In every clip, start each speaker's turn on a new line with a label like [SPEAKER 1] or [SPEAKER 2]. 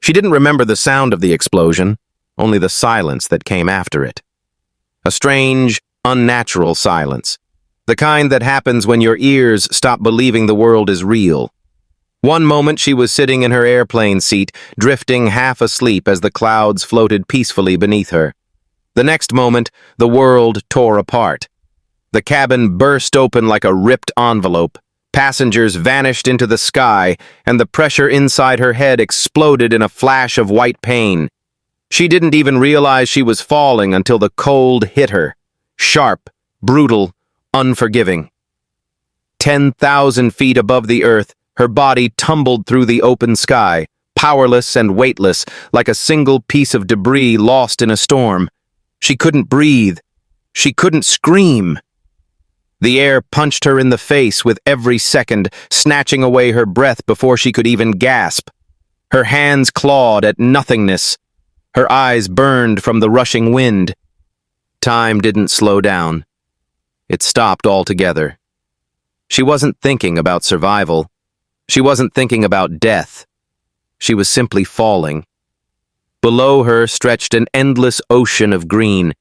[SPEAKER 1] She didn't remember the sound of the explosion, only the silence that came after it. A strange, unnatural silence. The kind that happens when your ears stop believing the world is real. One moment she was sitting in her airplane seat, drifting half asleep as the clouds floated peacefully beneath her. The next moment, the world tore apart. The cabin burst open like a ripped envelope. Passengers vanished into the sky, and the pressure inside her head exploded in a flash of white pain. She didn't even realize she was falling until the cold hit her. Sharp, brutal, unforgiving. 10,000 feet above the earth, her body tumbled through the open sky, powerless and weightless, like a single piece of debris lost in a storm. She couldn't breathe. She couldn't scream. The air punched her in the face with every second, snatching away her breath before she could even gasp. Her hands clawed at nothingness. Her eyes burned from the rushing wind. Time didn't slow down. It stopped altogether. She wasn't thinking about survival. She wasn't thinking about death. She was simply falling. Below her stretched an endless ocean of green.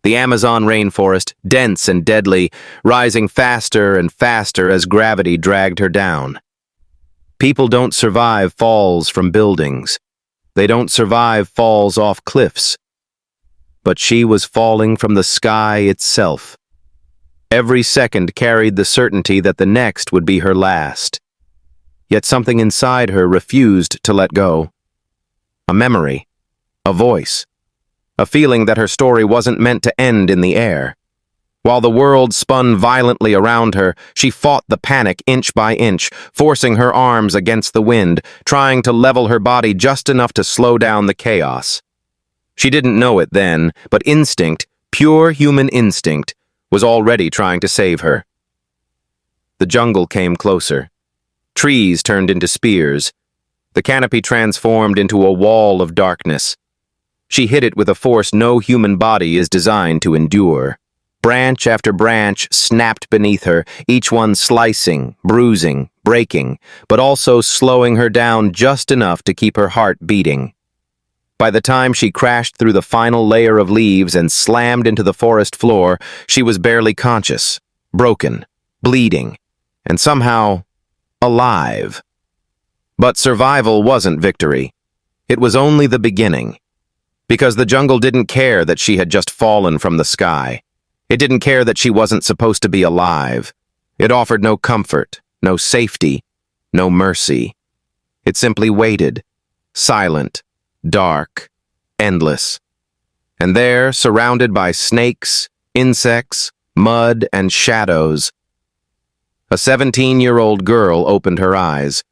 [SPEAKER 1] The Amazon rainforest, dense and deadly, rising faster and faster as gravity dragged her down. People don't survive falls from buildings. They don't survive falls off cliffs. But she was falling from the sky itself. Every second carried the certainty that the next would be her last. Yet something inside her refused to let go. A memory, a voice. A feeling that her story wasn't meant to end in the air. While the world spun violently around her, she fought the panic inch by inch, forcing her arms against the wind, trying to level her body just enough to slow down the chaos. She didn't know it then, but instinct, pure human instinct, was already trying to save her. The jungle came closer. Trees turned into spears. The canopy transformed into a wall of darkness. She hit it with a force no human body is designed to endure. Branch after branch snapped beneath her, each one slicing, bruising, breaking, but also slowing her down just enough to keep her heart beating. By the time she crashed through the final layer of leaves and slammed into the forest floor, she was barely conscious, broken, bleeding, and somehow alive. But survival wasn't victory. It was only the beginning. Because the jungle didn't care that she had just fallen from the sky. It didn't care that she wasn't supposed to be alive. It offered no comfort, no safety, no mercy. It simply waited, silent, dark, endless. And there, surrounded by snakes, insects, mud, and shadows, a 17-year-old girl opened her eyes.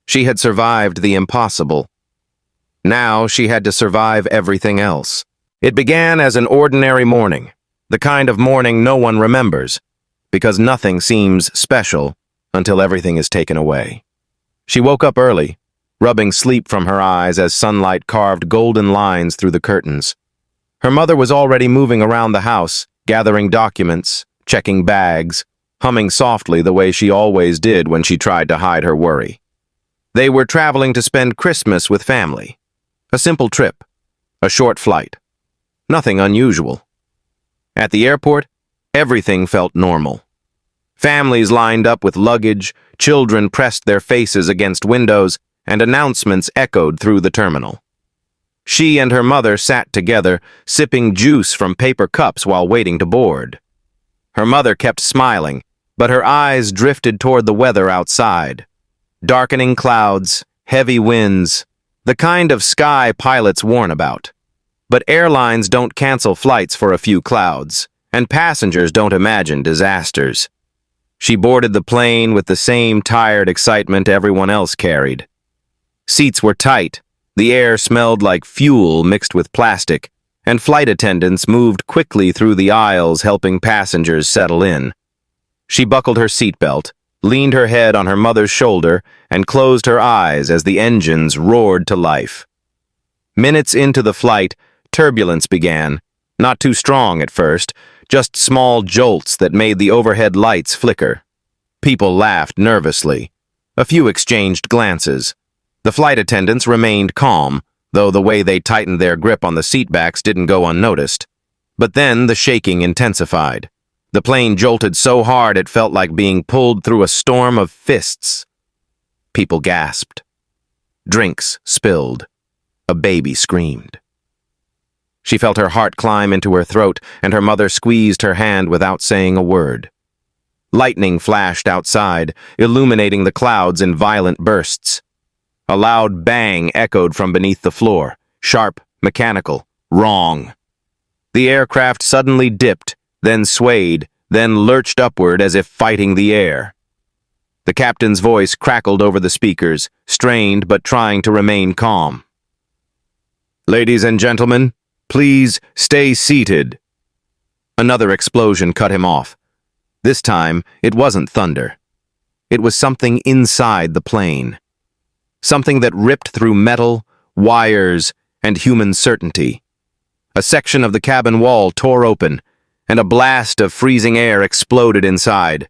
[SPEAKER 1] She had survived the impossible. Now she had to survive everything else. It began as an ordinary morning, the kind of morning no one remembers, because nothing seems special until everything is taken away. She woke up early, rubbing sleep from her eyes as sunlight carved golden lines through the curtains. Her mother was already moving around the house, gathering documents, checking bags, humming softly the way she always did when she tried to hide her worry. They were traveling to spend Christmas with family. A simple trip, a short flight. Nothing unusual. At the airport, everything felt normal. Families lined up with luggage, children pressed their faces against windows, and announcements echoed through the terminal. She and her mother sat together, sipping juice from paper cups while waiting to board. Her mother kept smiling, but her eyes drifted toward the weather outside. Darkening clouds, heavy winds, the kind of sky pilots warn about. But airlines don't cancel flights for a few clouds, and passengers don't imagine disasters. She boarded the plane with the same tired excitement everyone else carried. Seats were tight, the air smelled like fuel mixed with plastic, and flight attendants moved quickly through the aisles helping passengers settle in. She buckled her seatbelt, leaned her head on her mother's shoulder, and closed her eyes as the engines roared to life. Minutes into the flight, turbulence began, not too strong at first, just small jolts that made the overhead lights flicker. People laughed nervously. A few exchanged glances. The flight attendants remained calm, though the way they tightened their grip on the seatbacks didn't go unnoticed. But then the shaking intensified. The plane jolted so hard it felt like being pulled through a storm of fists. People gasped. Drinks spilled. A baby screamed. She felt her heart climb into her throat, and her mother squeezed her hand without saying a word. Lightning flashed outside, illuminating the clouds in violent bursts. A loud bang echoed from beneath the floor, sharp, mechanical, wrong. The aircraft suddenly dipped, then swayed, then lurched upward as if fighting the air. The captain's voice crackled over the speakers, strained but trying to remain calm. "Ladies and gentlemen, please stay seated." Another explosion cut him off. This time, it wasn't thunder. It was something inside the plane. Something that ripped through metal, wires, and human certainty. A section of the cabin wall tore open, and a blast of freezing air exploded inside.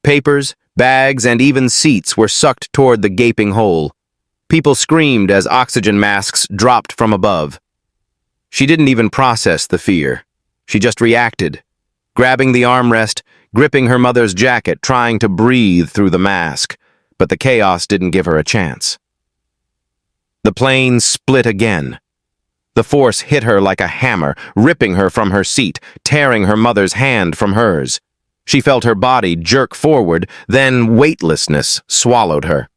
[SPEAKER 1] Papers, bags, and even seats were sucked toward the gaping hole. People screamed as oxygen masks dropped from above. She didn't even process the fear. She just reacted, grabbing the armrest, gripping her mother's jacket, trying to breathe through the mask. But the chaos didn't give her a chance. The plane split again. The force hit her like a hammer, ripping her from her seat, tearing her mother's hand from hers. She felt her body jerk forward, then weightlessness swallowed her.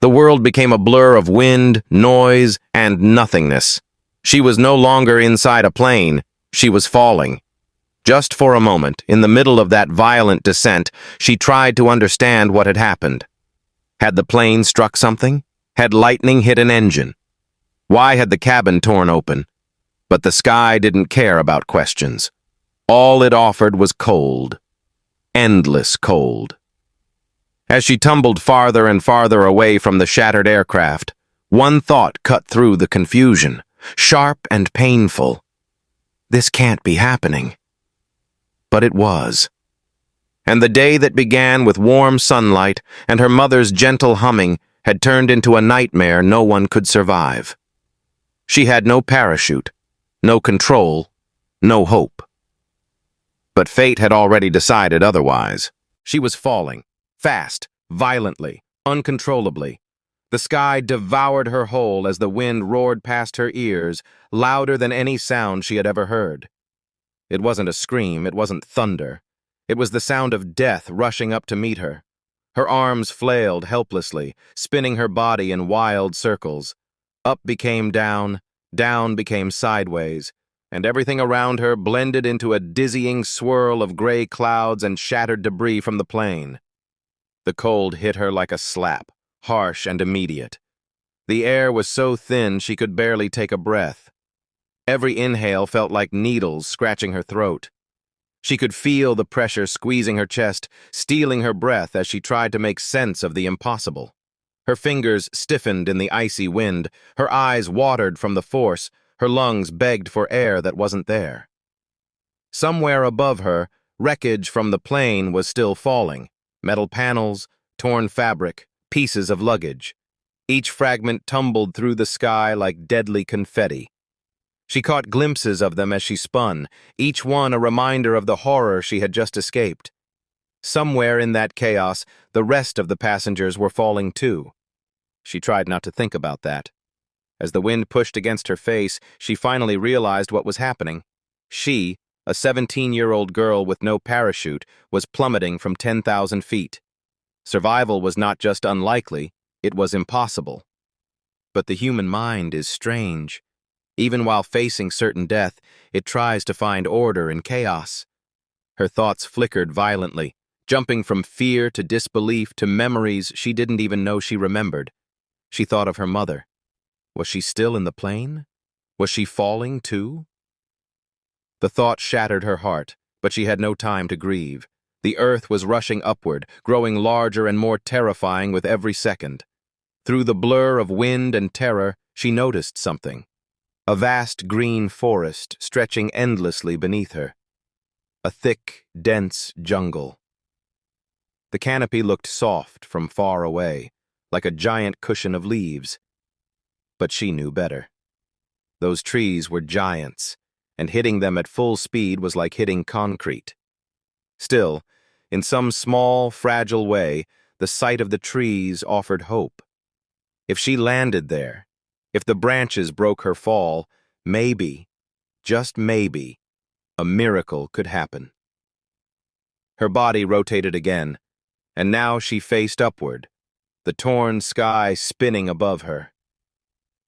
[SPEAKER 1] The world became a blur of wind, noise, and nothingness. She was no longer inside a plane. She was falling. Just for a moment, in the middle of that violent descent, she tried to understand what had happened. Had the plane struck something? Had lightning hit an engine? Why had the cabin torn open? But the sky didn't care about questions. All it offered was cold. Endless cold. As she tumbled farther and farther away from the shattered aircraft, one thought cut through the confusion, sharp and painful. This can't be happening. But it was. And the day that began with warm sunlight and her mother's gentle humming had turned into a nightmare no one could survive. She had no parachute, no control, no hope. But fate had already decided otherwise. She was falling, fast, violently, uncontrollably. The sky devoured her whole as the wind roared past her ears, louder than any sound she had ever heard. It wasn't a scream, it wasn't thunder. It was the sound of death rushing up to meet her. Her arms flailed helplessly, spinning her body in wild circles. Up became down, down became sideways, and everything around her blended into a dizzying swirl of gray clouds and shattered debris from the plane. The cold hit her like a slap, harsh and immediate. The air was so thin she could barely take a breath. Every inhale felt like needles scratching her throat. She could feel the pressure squeezing her chest, stealing her breath as she tried to make sense of the impossible. Her fingers stiffened in the icy wind, her eyes watered from the force, her lungs begged for air that wasn't there. Somewhere above her, wreckage from the plane was still falling. Metal panels, torn fabric, pieces of luggage. Each fragment tumbled through the sky like deadly confetti. She caught glimpses of them as she spun, each one a reminder of the horror she had just escaped. Somewhere in that chaos, the rest of the passengers were falling too. She tried not to think about that. As the wind pushed against her face, she finally realized what was happening. She, a 17-year-old girl with no parachute, was plummeting from 10,000 feet. Survival was not just unlikely, it was impossible. But the human mind is strange. Even while facing certain death, it tries to find order in chaos. Her thoughts flickered violently, jumping from fear to disbelief to memories she didn't even know she remembered. She thought of her mother. Was she still in the plane? Was she falling too? The thought shattered her heart, but she had no time to grieve. The earth was rushing upward, growing larger and more terrifying with every second. Through the blur of wind and terror, she noticed something. A vast green forest stretching endlessly beneath her. A thick, dense jungle. The canopy looked soft from far away, like a giant cushion of leaves. But she knew better. Those trees were giants, and hitting them at full speed was like hitting concrete. Still, in some small, fragile way, the sight of the trees offered hope. If she landed there, if the branches broke her fall, maybe, just maybe, a miracle could happen. Her body rotated again, and now she faced upward, the torn sky spinning above her.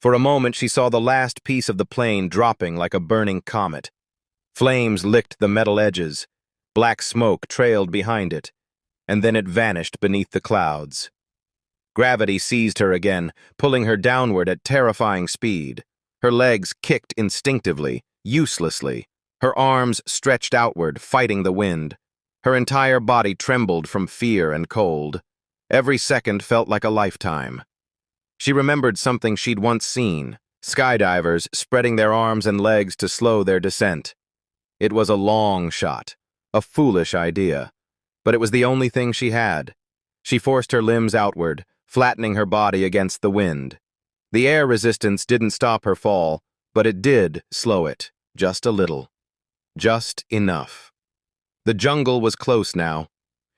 [SPEAKER 1] For a moment she saw the last piece of the plane dropping like a burning comet. Flames licked the metal edges, black smoke trailed behind it, and then it vanished beneath the clouds. Gravity seized her again, pulling her downward at terrifying speed. Her legs kicked instinctively, uselessly, her arms stretched outward, fighting the wind. Her entire body trembled from fear and cold. Every second felt like a lifetime. She remembered something she'd once seen, skydivers spreading their arms and legs to slow their descent. It was a long shot, a foolish idea, but it was the only thing she had. She forced her limbs outward, flattening her body against the wind. The air resistance didn't stop her fall, but it did slow it, just a little. Just enough. The jungle was close now.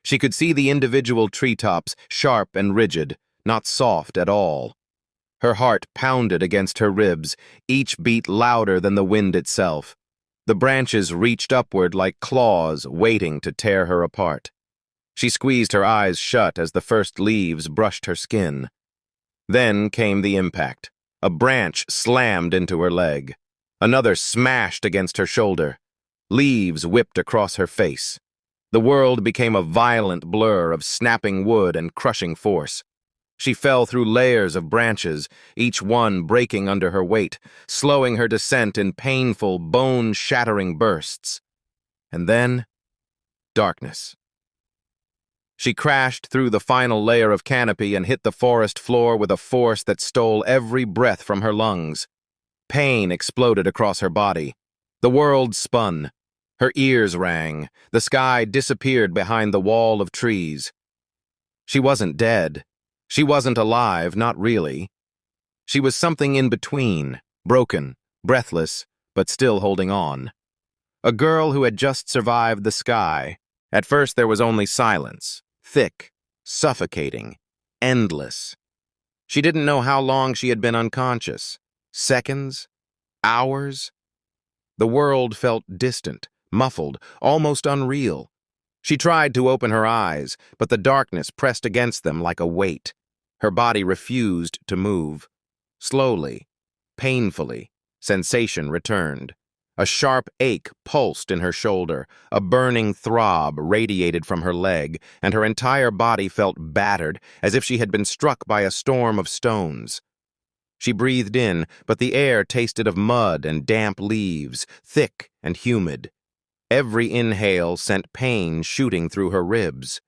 [SPEAKER 1] She could see the individual treetops, sharp and rigid, not soft at all. Her heart pounded against her ribs, each beat louder than the wind itself. The branches reached upward like claws waiting to tear her apart. She squeezed her eyes shut as the first leaves brushed her skin. Then came the impact. A branch slammed into her leg. Another smashed against her shoulder. Leaves whipped across her face. The world became a violent blur of snapping wood and crushing force. She fell through layers of branches, each one breaking under her weight, slowing her descent in painful, bone-shattering bursts. And then, darkness. She crashed through the final layer of canopy and hit the forest floor with a force that stole every breath from her lungs. Pain exploded across her body. The world spun. Her ears rang. The sky disappeared behind the wall of trees. She wasn't dead. She wasn't alive, not really. She was something in between, broken, breathless, but still holding on. A girl who had just survived the sky. At first there was only silence, thick, suffocating, endless. She didn't know how long she had been unconscious. Seconds? Hours? The world felt distant, muffled, almost unreal. She tried to open her eyes, but the darkness pressed against them like a weight. Her body refused to move. Slowly, painfully, sensation returned. A sharp ache pulsed in her shoulder, a burning throb radiated from her leg, and her entire body felt battered, as if she had been struck by a storm of stones. She breathed in, but the air tasted of mud and damp leaves, thick and humid. Every inhale sent pain shooting through her ribs.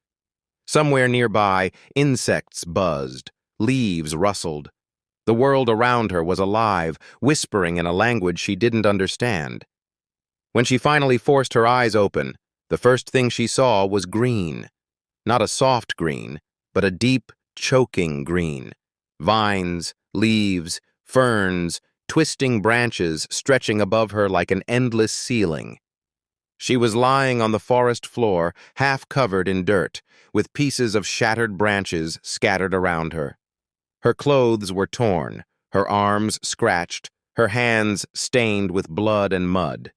[SPEAKER 1] Somewhere nearby, insects buzzed, leaves rustled. The world around her was alive, whispering in a language she didn't understand. When she finally forced her eyes open, the first thing she saw was green. Not a soft green, but a deep, choking green. Vines, leaves, ferns, twisting branches stretching above her like an endless ceiling. She was lying on the forest floor, half covered in dirt, with pieces of shattered branches scattered around her. Her clothes were torn, her arms scratched, her hands stained with blood and mud.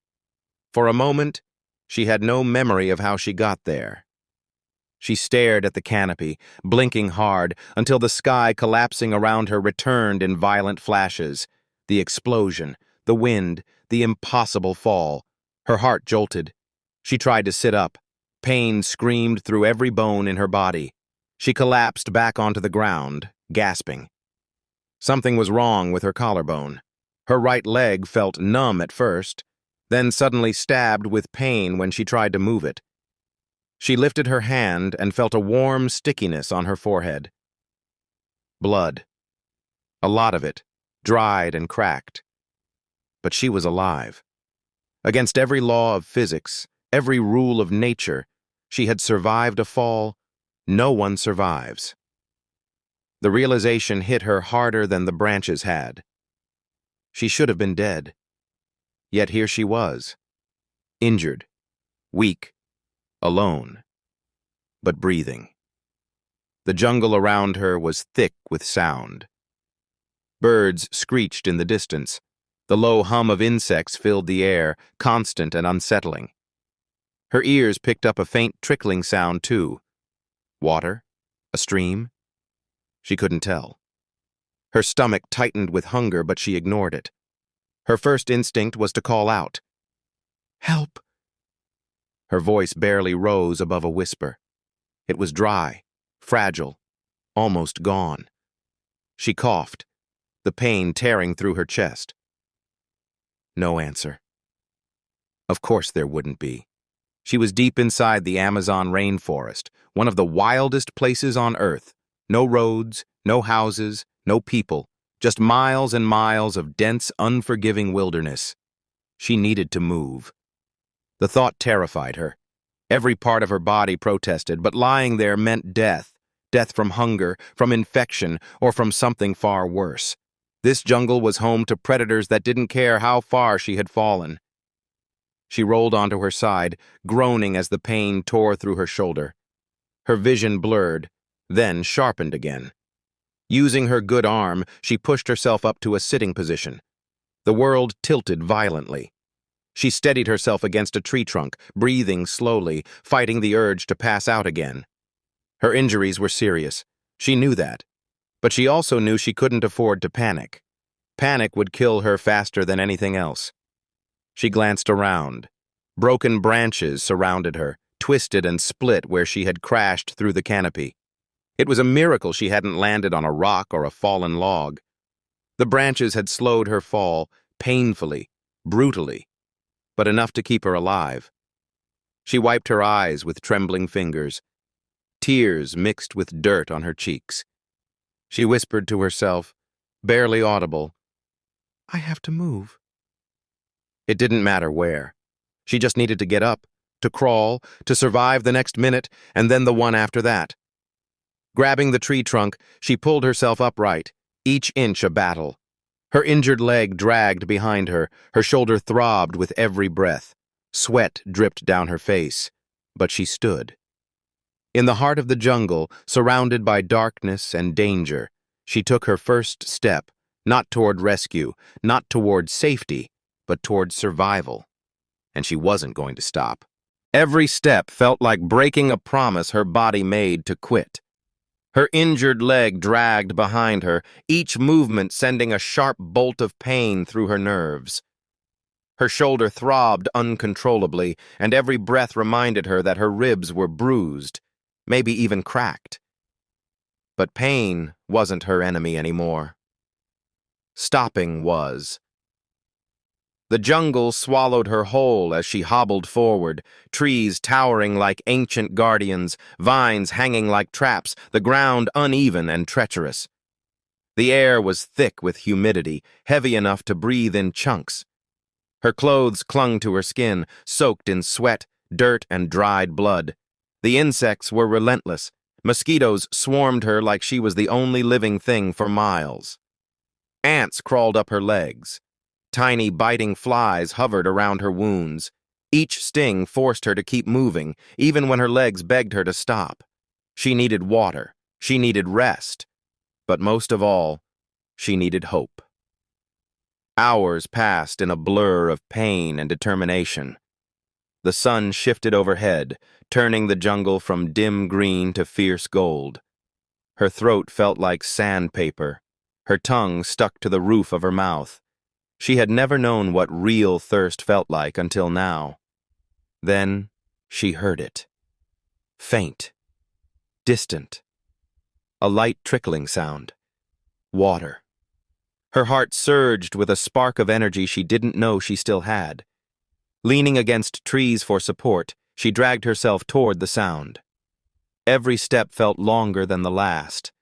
[SPEAKER 1] For a moment, she had no memory of how she got there. She stared at the canopy, blinking hard, until the sky collapsing around her returned in violent flashes. The explosion, the wind, the impossible fall. Her heart jolted. She tried to sit up. Pain screamed through every bone in her body. She collapsed back onto the ground, gasping. Something was wrong with her collarbone. Her right leg felt numb at first, then suddenly stabbed with pain when she tried to move it. She lifted her hand and felt a warm stickiness on her forehead. Blood. A lot of it, dried and cracked. But she was alive. Against every law of physics, every rule of nature, she had survived a fall. No one survives. The realization hit her harder than the branches had. She should have been dead. Yet here she was, injured, weak, alone, but breathing. The jungle around her was thick with sound. Birds screeched in the distance. The low hum of insects filled the air, constant and unsettling. Her ears picked up a faint trickling sound, too. Water? A stream? She couldn't tell. Her stomach tightened with hunger, but she ignored it. Her first instinct was to call out. "Help!" Her voice barely rose above a whisper. It was dry, fragile, almost gone. She coughed, the pain tearing through her chest. No answer. Of course there wouldn't be. She was deep inside the Amazon rainforest, one of the wildest places on Earth. No roads, no houses, no people, just miles and miles of dense, unforgiving wilderness. She needed to move. The thought terrified her. Every part of her body protested, but lying there meant death. Death from hunger, from infection, or from something far worse. This jungle was home to predators that didn't care how far she had fallen. She rolled onto her side, groaning as the pain tore through her shoulder. Her vision blurred, then sharpened again. Using her good arm, she pushed herself up to a sitting position. The world tilted violently. She steadied herself against a tree trunk, breathing slowly, fighting the urge to pass out again. Her injuries were serious. She knew that. But she also knew she couldn't afford to panic. Panic would kill her faster than anything else. She glanced around. Broken branches surrounded her, twisted and split where she had crashed through the canopy. It was a miracle she hadn't landed on a rock or a fallen log. The branches had slowed her fall, painfully, brutally, but enough to keep her alive. She wiped her eyes with trembling fingers. Tears mixed with dirt on her cheeks. She whispered to herself, barely audible, "I have to move." It didn't matter where. She just needed to get up, to crawl, to survive the next minute, and then the one after that. Grabbing the tree trunk, she pulled herself upright, each inch a battle. Her injured leg dragged behind her, her shoulder throbbed with every breath. Sweat dripped down her face, but she stood. In the heart of the jungle, surrounded by darkness and danger, she took her first step, not toward rescue, not toward safety, but toward survival. And she wasn't going to stop. Every step felt like breaking a promise her body made to quit. Her injured leg dragged behind her, each movement sending a sharp bolt of pain through her nerves. Her shoulder throbbed uncontrollably, and every breath reminded her that her ribs were bruised, maybe even cracked. But pain wasn't her enemy anymore. Stopping was. The jungle swallowed her whole as she hobbled forward, trees towering like ancient guardians, vines hanging like traps, the ground uneven and treacherous. The air was thick with humidity, heavy enough to breathe in chunks. Her clothes clung to her skin, soaked in sweat, dirt, and dried blood. The insects were relentless. Mosquitoes swarmed her like she was the only living thing for miles. Ants crawled up her legs. Tiny biting flies hovered around her wounds. Each sting forced her to keep moving, even when her legs begged her to stop. She needed water. She needed rest. But most of all, she needed hope. Hours passed in a blur of pain and determination. The sun shifted overhead, turning the jungle from dim green to fierce gold. Her throat felt like sandpaper. Her tongue stuck to the roof of her mouth. She had never known what real thirst felt like until now. Then she heard it. Faint. Distant. A light trickling sound. Water. Her heart surged with a spark of energy she didn't know she still had. Leaning against trees for support, she dragged herself toward the sound. Every step felt longer than the last.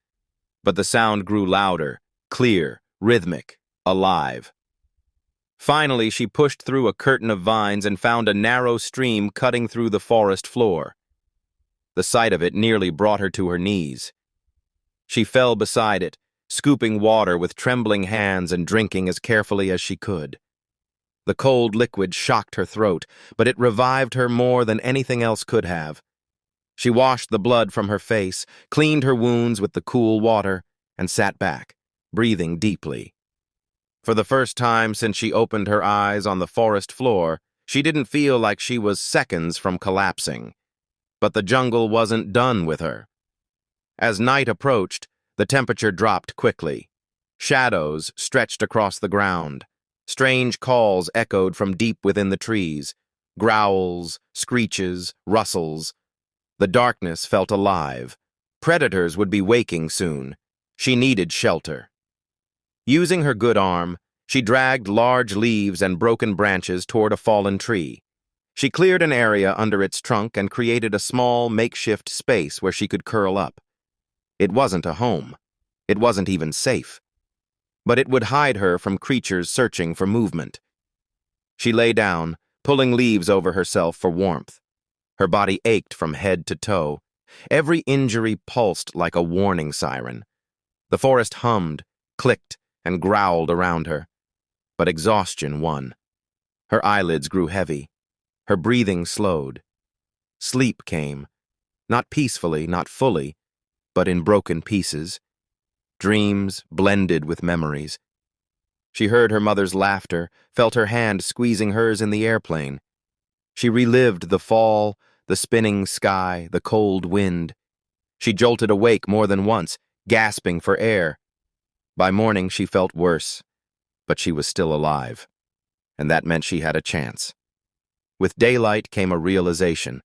[SPEAKER 1] But the sound grew louder, clear, rhythmic, alive. Finally, she pushed through a curtain of vines and found a narrow stream cutting through the forest floor. The sight of it nearly brought her to her knees. She fell beside it, scooping water with trembling hands and drinking as carefully as she could. The cold liquid shocked her throat, but it revived her more than anything else could have. She washed the blood from her face, cleaned her wounds with the cool water, and sat back, breathing deeply. For the first time since she opened her eyes on the forest floor, she didn't feel like she was seconds from collapsing. But the jungle wasn't done with her. As night approached, the temperature dropped quickly. Shadows stretched across the ground. Strange calls echoed from deep within the trees. Growls, screeches, rustles. The darkness felt alive. Predators would be waking soon. She needed shelter. Using her good arm, she dragged large leaves and broken branches toward a fallen tree. She cleared an area under its trunk and created a small, makeshift space where she could curl up. It wasn't a home. It wasn't even safe. But it would hide her from creatures searching for movement. She lay down, pulling leaves over herself for warmth. Her body ached from head to toe. Every injury pulsed like a warning siren. The forest hummed, clicked, and growled around her. But exhaustion won. Her eyelids grew heavy. Her breathing slowed. Sleep came, not peacefully, not fully, but in broken pieces. Dreams blended with memories. She heard her mother's laughter, felt her hand squeezing hers in the airplane. She relived the fall, the spinning sky, the cold wind. She jolted awake more than once, gasping for air. By morning she felt worse, but she was still alive, and that meant she had a chance. With daylight came a realization.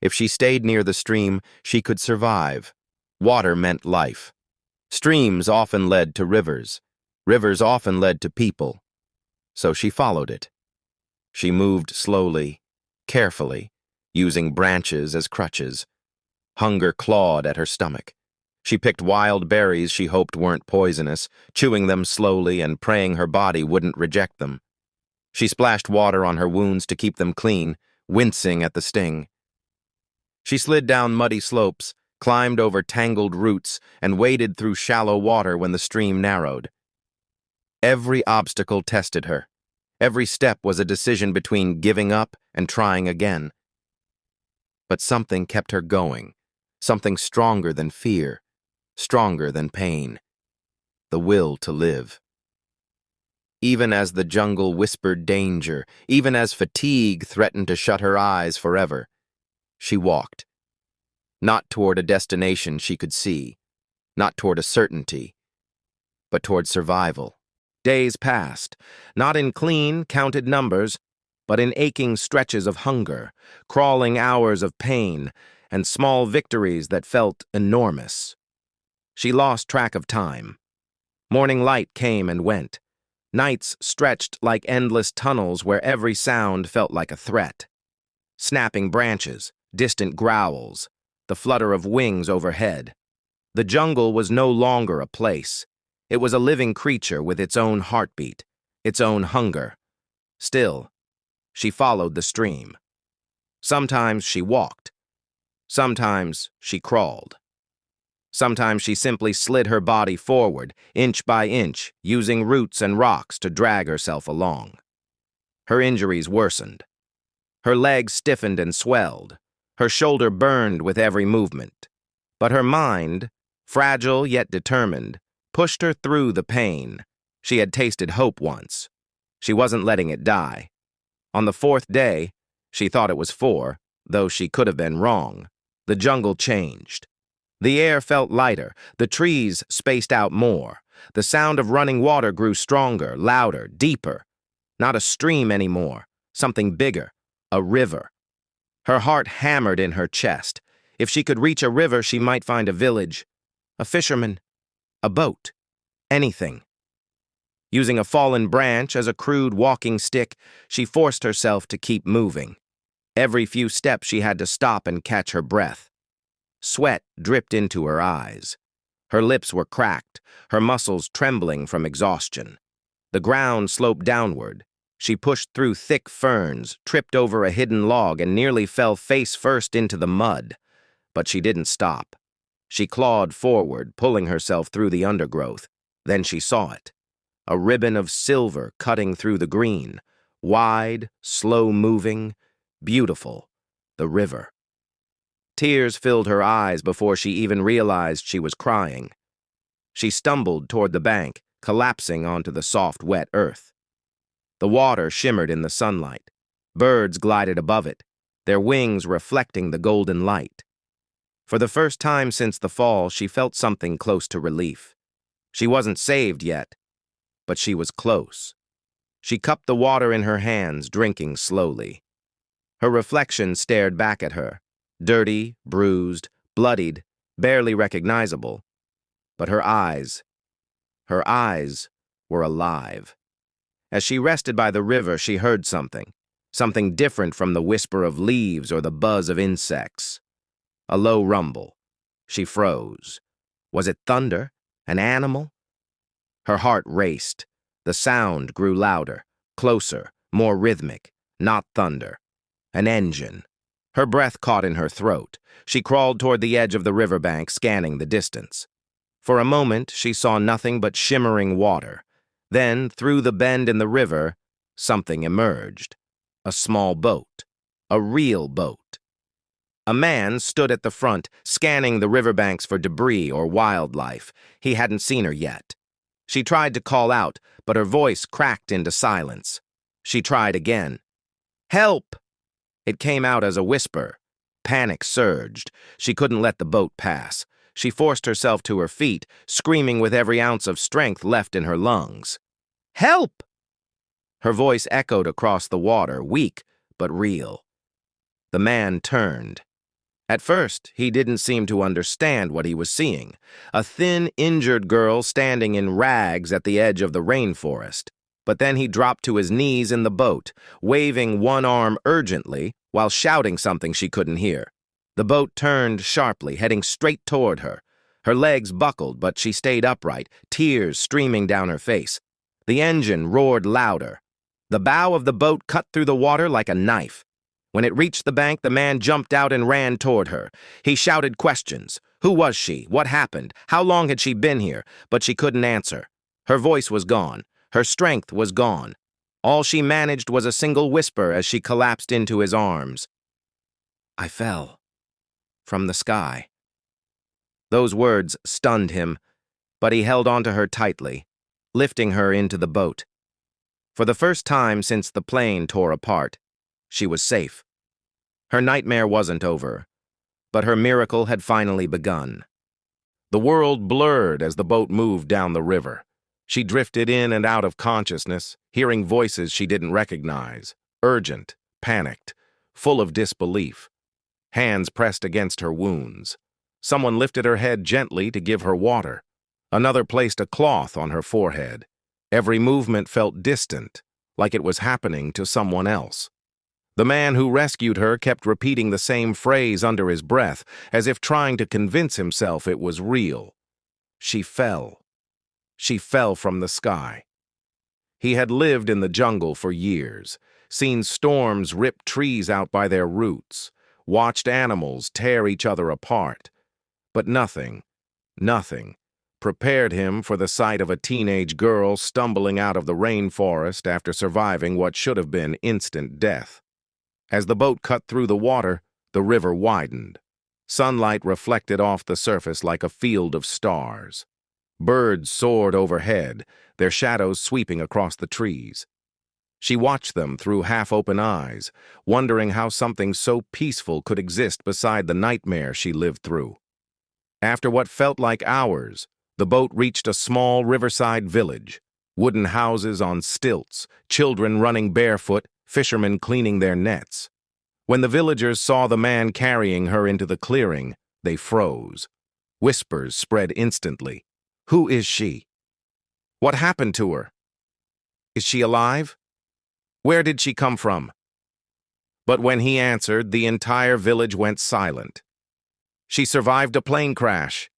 [SPEAKER 1] If she stayed near the stream, she could survive. Water meant life. Streams often led to rivers. Rivers often led to people. So she followed it. She moved slowly, carefully, using branches as crutches. Hunger clawed at her stomach. She picked wild berries she hoped weren't poisonous, chewing them slowly and praying her body wouldn't reject them. She splashed water on her wounds to keep them clean, wincing at the sting. She slid down muddy slopes, climbed over tangled roots, and waded through shallow water when the stream narrowed. Every obstacle tested her. Every step was a decision between giving up and trying again. But something kept her going, something stronger than fear, stronger than pain, the will to live. Even as the jungle whispered danger, even as fatigue threatened to shut her eyes forever, she walked. Not toward a destination she could see, not toward a certainty, but toward survival. Days passed, not in clean, counted numbers, but in aching stretches of hunger, crawling hours of pain, and small victories that felt enormous. She lost track of time. Morning light came and went. Nights stretched like endless tunnels where every sound felt like a threat. Snapping branches, distant growls, the flutter of wings overhead. The jungle was no longer a place. It was a living creature with its own heartbeat, its own hunger. Still, she followed the stream. Sometimes she walked. Sometimes she crawled. Sometimes she simply slid her body forward, inch by inch, using roots and rocks to drag herself along. Her injuries worsened. Her legs stiffened and swelled. Her shoulder burned with every movement. But her mind, fragile yet determined, pushed her through the pain. She had tasted hope once. She wasn't letting it die. On the fourth day, she thought it was 4, though she could have been wrong, the jungle changed. The air felt lighter, the trees spaced out more. The sound of running water grew stronger, louder, deeper. Not a stream anymore, something bigger, a river. Her heart hammered in her chest. If she could reach a river, she might find a village, a fisherman, a boat, anything. Using a fallen branch as a crude walking stick, she forced herself to keep moving. Every few steps she had to stop and catch her breath. Sweat dripped into her eyes. Her lips were cracked, her muscles trembling from exhaustion. The ground sloped downward. She pushed through thick ferns, tripped over a hidden log, and nearly fell face first into the mud. But she didn't stop. She clawed forward, pulling herself through the undergrowth. Then she saw it, a ribbon of silver cutting through the green, wide, slow-moving, beautiful, the river. Tears filled her eyes before she even realized she was crying. She stumbled toward the bank, collapsing onto the soft, wet earth. The water shimmered in the sunlight. Birds glided above it, their wings reflecting the golden light. For the first time since the fall, she felt something close to relief. She wasn't saved yet, but she was close. She cupped the water in her hands, drinking slowly. Her reflection stared back at her, dirty, bruised, bloodied, barely recognizable. But her eyes were alive. As she rested by the river, she heard something different from the whisper of leaves or the buzz of insects. A low rumble. She froze. Was it thunder? An animal? Her heart raced. The sound grew louder, closer, more rhythmic. Not thunder. An engine. Her breath caught in her throat. She crawled toward the edge of the riverbank, scanning the distance. For a moment, she saw nothing but shimmering water. Then, through the bend in the river, something emerged. A small boat. A real boat. A man stood at the front, scanning the riverbanks for debris or wildlife. He hadn't seen her yet. She tried to call out, but her voice cracked into silence. She tried again. "Help!" It came out as a whisper. Panic surged. She couldn't let the boat pass. She forced herself to her feet, screaming with every ounce of strength left in her lungs. "Help!" Her voice echoed across the water, weak but real. The man turned. At first, he didn't seem to understand what he was seeing. A thin, injured girl standing in rags at the edge of the rainforest. But then he dropped to his knees in the boat, waving one arm urgently while shouting something she couldn't hear. The boat turned sharply, heading straight toward her. Her legs buckled, but she stayed upright, tears streaming down her face. The engine roared louder. The bow of the boat cut through the water like a knife. When it reached the bank, the man jumped out and ran toward her. He shouted questions. Who was she? What happened? How long had she been here? But she couldn't answer. Her voice was gone. Her strength was gone. All she managed was a single whisper as she collapsed into his arms. "I fell. From the sky." Those words stunned him, but he held onto her tightly, lifting her into the boat. For the first time since the plane tore apart, she was safe. Her nightmare wasn't over, but her miracle had finally begun. The world blurred as the boat moved down the river. She drifted in and out of consciousness, hearing voices she didn't recognize, urgent, panicked, full of disbelief. Hands pressed against her wounds. Someone lifted her head gently to give her water. Another placed a cloth on her forehead. Every movement felt distant, like it was happening to someone else. The man who rescued her kept repeating the same phrase under his breath, as if trying to convince himself it was real. She fell. She fell from the sky. He had lived in the jungle for years, seen storms rip trees out by their roots, watched animals tear each other apart. But nothing prepared him for the sight of a teenage girl stumbling out of the rainforest after surviving what should have been instant death. As the boat cut through the water, the river widened. Sunlight reflected off the surface like a field of stars. Birds soared overhead, their shadows sweeping across the trees. She watched them through half-open eyes, wondering how something so peaceful could exist beside the nightmare she lived through. After what felt like hours, the boat reached a small riverside village. Wooden houses on stilts, children running barefoot, fishermen cleaning their nets. When the villagers saw the man carrying her into the clearing, they froze. Whispers spread instantly. Who is she? What happened to her? Is she alive? Where did she come from? But when he answered, the entire village went silent. She survived a plane crash.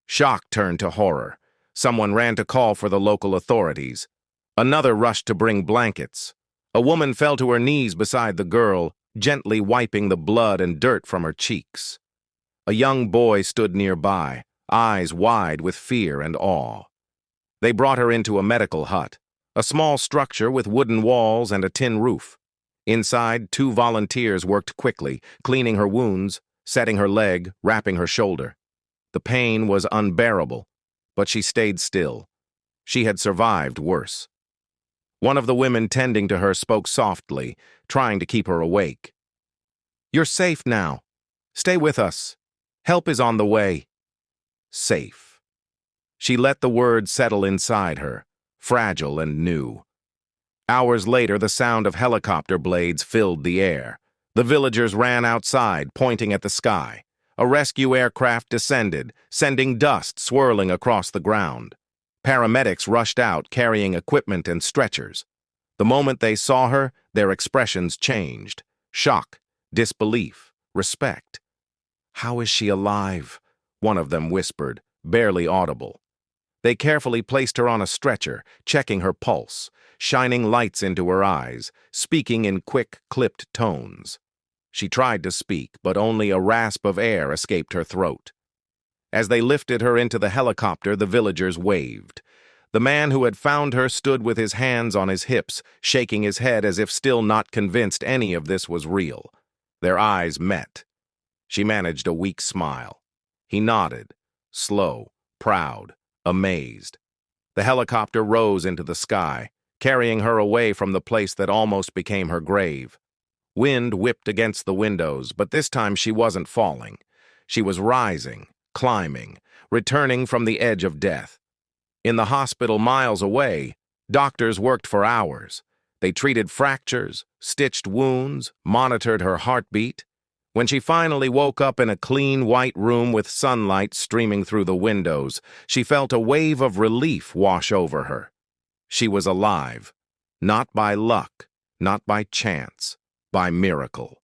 [SPEAKER 1] Shock turned to horror. Someone ran to call for the local authorities. Another rushed to bring blankets. A woman fell to her knees beside the girl, gently wiping the blood and dirt from her cheeks. A young boy stood nearby, eyes wide with fear and awe. They brought her into a medical hut, a small structure with wooden walls and a tin roof. Inside, 2 volunteers worked quickly, cleaning her wounds, setting her leg, wrapping her shoulder. The pain was unbearable, but she stayed still. She had survived worse. One of the women tending to her spoke softly, trying to keep her awake. "You're safe now. Stay with us. Help is on the way." Safe. She let the word settle inside her, fragile and new. Hours later, the sound of helicopter blades filled the air. The villagers ran outside, pointing at the sky. A rescue aircraft descended, sending dust swirling across the ground. Paramedics rushed out, carrying equipment and stretchers. The moment they saw her, their expressions changed. Shock, disbelief, respect. "How is she alive?" one of them whispered, barely audible. They carefully placed her on a stretcher, checking her pulse, shining lights into her eyes, speaking in quick, clipped tones. She tried to speak, but only a rasp of air escaped her throat. As they lifted her into the helicopter, the villagers waved. The man who had found her stood with his hands on his hips, shaking his head as if still not convinced any of this was real. Their eyes met. She managed a weak smile. He nodded, slow, proud, amazed. The helicopter rose into the sky, carrying her away from the place that almost became her grave. Wind whipped against the windows, but this time she wasn't falling. She was rising, climbing, returning from the edge of death. In the hospital miles away, doctors worked for hours. They treated fractures, stitched wounds, monitored her heartbeat. When she finally woke up in a clean white room with sunlight streaming through the windows, she felt a wave of relief wash over her. She was alive, not by luck, not by chance, by miracle.